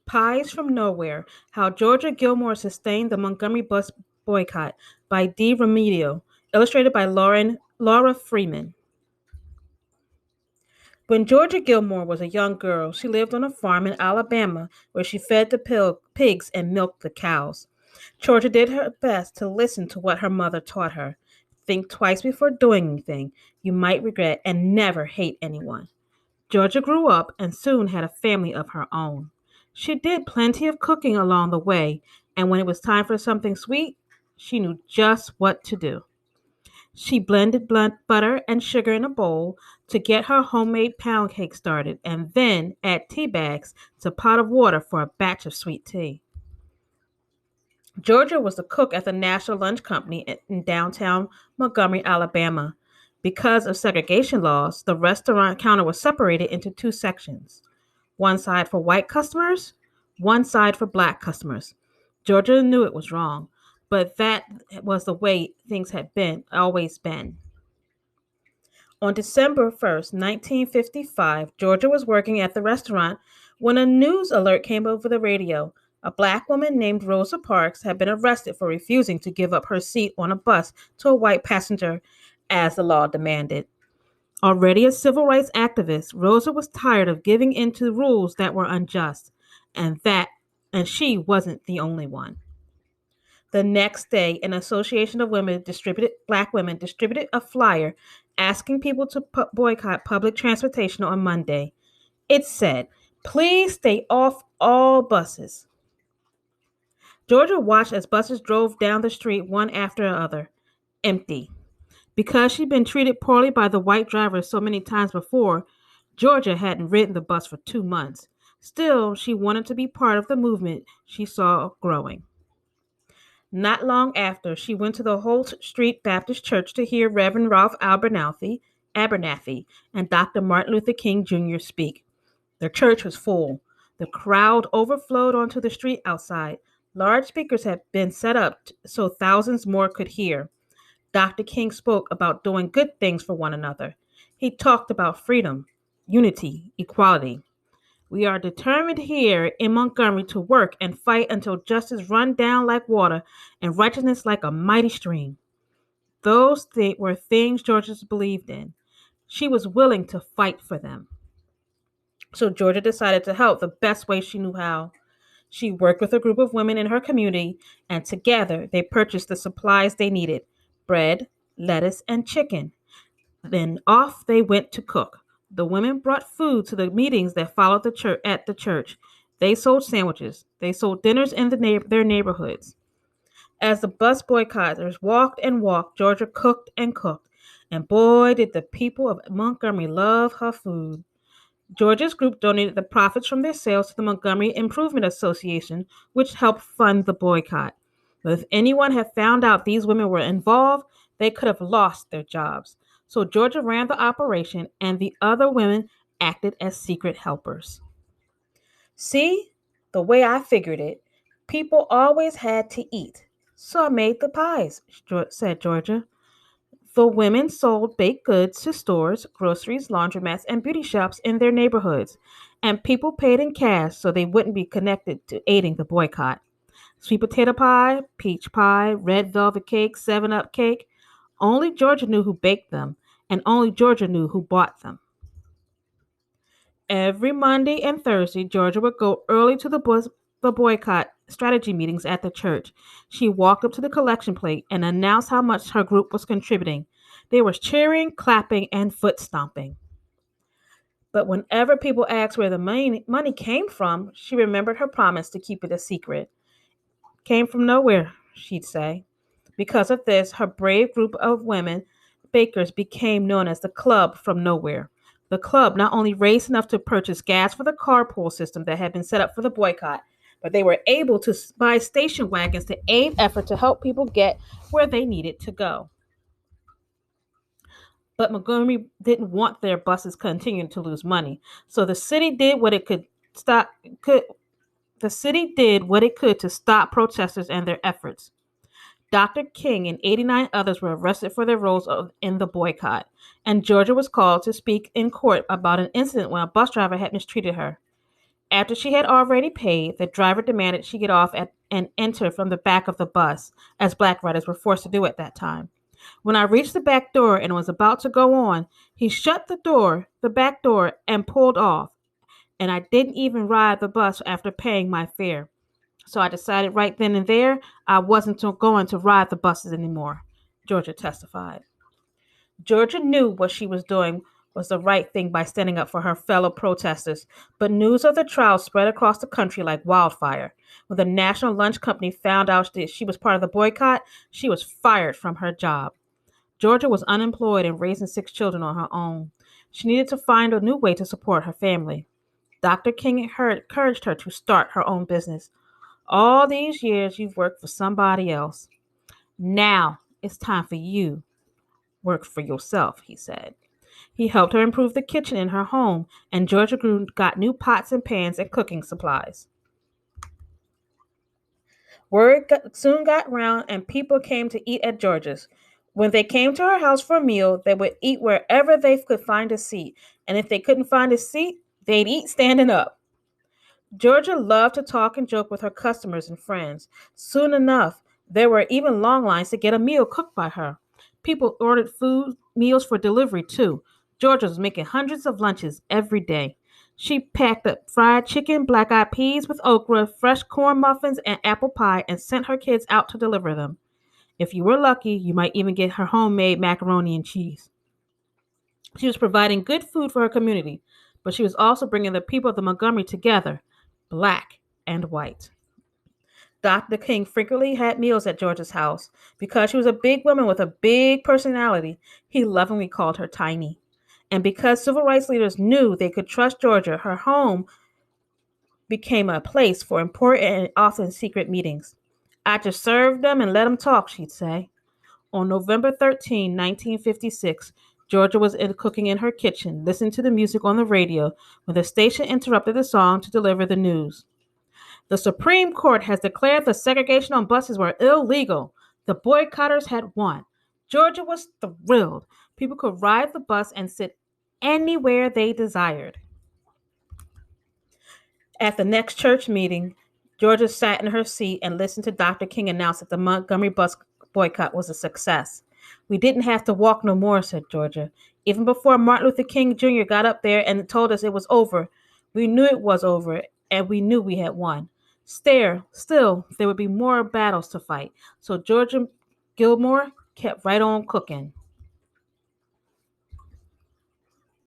Pies from Nowhere: How Georgia Gilmore Sustained the Montgomery Bus Boycott by D. Remedio, illustrated by Laura Freeman. When Georgia Gilmore was a young girl, she lived on a farm in Alabama where she fed the pigs and milked the cows. Georgia did her best to listen to what her mother taught her. Think twice before doing anything you might regret, and never hate anyone. Georgia grew up and soon had a family of her own. She did plenty of cooking along the way, and when it was time for something sweet, she knew just what to do. She blended butter and sugar in a bowl to get her homemade pound cake started, and then add tea bags to a pot of water for a batch of sweet tea. Georgia was the cook at the National Lunch Company in downtown Montgomery, Alabama. Because of segregation laws, the restaurant counter was separated into two sections: one side for white customers, one side for black customers. Georgia knew it was wrong, but that was the way things had always been. On December 1st, 1955, Georgia was working at the restaurant when a news alert came over the radio. A black woman named Rosa Parks had been arrested for refusing to give up her seat on a bus to a white passenger as the law demanded. Already a civil rights activist, Rosa was tired of giving in to rules that were unjust, and she wasn't the only one. The next day, an association of black women distributed a flyer asking people to boycott public transportation on Monday. It said, "Please stay off all buses." Georgia watched as buses drove down the street one after another, empty. Because she'd been treated poorly by the white drivers so many times before, Georgia hadn't ridden the bus for 2 months. Still, she wanted to be part of the movement she saw growing. Not long after, she went to the Holt Street Baptist Church to hear Reverend Ralph Abernathy and Dr. Martin Luther King Jr. speak. The church was full. The crowd overflowed onto the street outside. Large speakers had been set up so thousands more could hear. Dr. King spoke about doing good things for one another. He talked about freedom, unity, equality. We are determined here in Montgomery to work and fight until justice run down like water and righteousness like a mighty stream. Those were things Georgia believed in. She was willing to fight for them. So Georgia decided to help the best way she knew how. She worked with a group of women in her community, and together they purchased the supplies they needed: bread, lettuce, and chicken. Then off they went to cook. The women brought food to the meetings that followed at the church. They sold sandwiches. They sold dinners in their neighborhoods. As the bus boycotters walked and walked, Georgia cooked and cooked. And boy, did the people of Montgomery love her food. Georgia's group donated the profits from their sales to the Montgomery Improvement Association, which helped fund the boycott. But if anyone had found out these women were involved, they could have lost their jobs. So Georgia ran the operation, and the other women acted as secret helpers. "See, the way I figured it, people always had to eat. So I made the pies," said Georgia. The women sold baked goods to stores, groceries, laundromats, and beauty shops in their neighborhoods, and people paid in cash so they wouldn't be connected to aiding the boycott. Sweet potato pie, peach pie, red velvet cake, 7-Up cake. Only Georgia knew who baked them, and only Georgia knew who bought them. Every Monday and Thursday, Georgia would go early to the boycott strategy meetings at the church. She walked up to the collection plate and announced how much her group was contributing. They were cheering, clapping, and foot stomping. But whenever people asked where the money came from, she remembered her promise to keep it a secret. "Came from nowhere," she'd say. Because of this, her brave group of women bakers became known as the Club from Nowhere. The club not only raised enough to purchase gas for the carpool system that had been set up for the boycott, but they were able to buy station wagons to aid effort to help people get where they needed to go. But Montgomery didn't want their buses continuing to lose money, so the city did what it could stop. The city did what it could to stop protesters and their efforts. Dr. King and 89 others were arrested for their roles in the boycott, and Georgia was called to speak in court about an incident when a bus driver had mistreated her. After she had already paid, the driver demanded she get off and enter from the back of the bus, as black riders were forced to do at that time. When I reached the back door and was about to go on, he shut the back door, and pulled off. And I didn't even ride the bus after paying my fare. So I decided right then and there I wasn't going to ride the buses anymore, Georgia testified. Georgia knew what she was doing was the right thing by standing up for her fellow protesters, but news of the trial spread across the country like wildfire. When the National Lunch Company found out that she was part of the boycott, she was fired from her job. Georgia was unemployed and raising 6 children on her own. She needed to find a new way to support her family. Dr. King encouraged her to start her own business. All these years you've worked for somebody else. Now it's time for you. Work for yourself, he said. He helped her improve the kitchen in her home, and Georgia got new pots and pans and cooking supplies. Soon got round, and people came to eat at Georgia's. When they came to her house for a meal, they would eat wherever they could find a seat, and if they couldn't find a seat, they'd eat standing up. Georgia loved to talk and joke with her customers and friends. Soon enough, there were even long lines to get a meal cooked by her. People ordered meals for delivery too. Georgia was making hundreds of lunches every day. She packed up fried chicken, black-eyed peas with okra, fresh corn muffins, and apple pie and sent her kids out to deliver them. If you were lucky, you might even get her homemade macaroni and cheese. She was providing good food for her community, but she was also bringing the people of the Montgomery together, black and white. Dr. King frequently had meals at Georgia's house. Because she was a big woman with a big personality, he lovingly called her Tiny. And because civil rights leaders knew they could trust Georgia, her home became a place for important and often secret meetings. I just served them and let them talk, she'd say. On November 13, 1956, Georgia was cooking in her kitchen, listening to the music on the radio, when the station interrupted the song to deliver the news. The Supreme Court has declared the segregation on buses were illegal. The boycotters had won. Georgia was thrilled. People could ride the bus and sit anywhere they desired. At the next church meeting, Georgia sat in her seat and listened to Dr. King announce that the Montgomery Bus Boycott was a success. We didn't have to walk no more, said Georgia. Even before Martin Luther King Jr. got up there and told us it was over, we knew it was over, and we knew we had won. Still, there would be more battles to fight, so Georgia Gilmore kept right on cooking.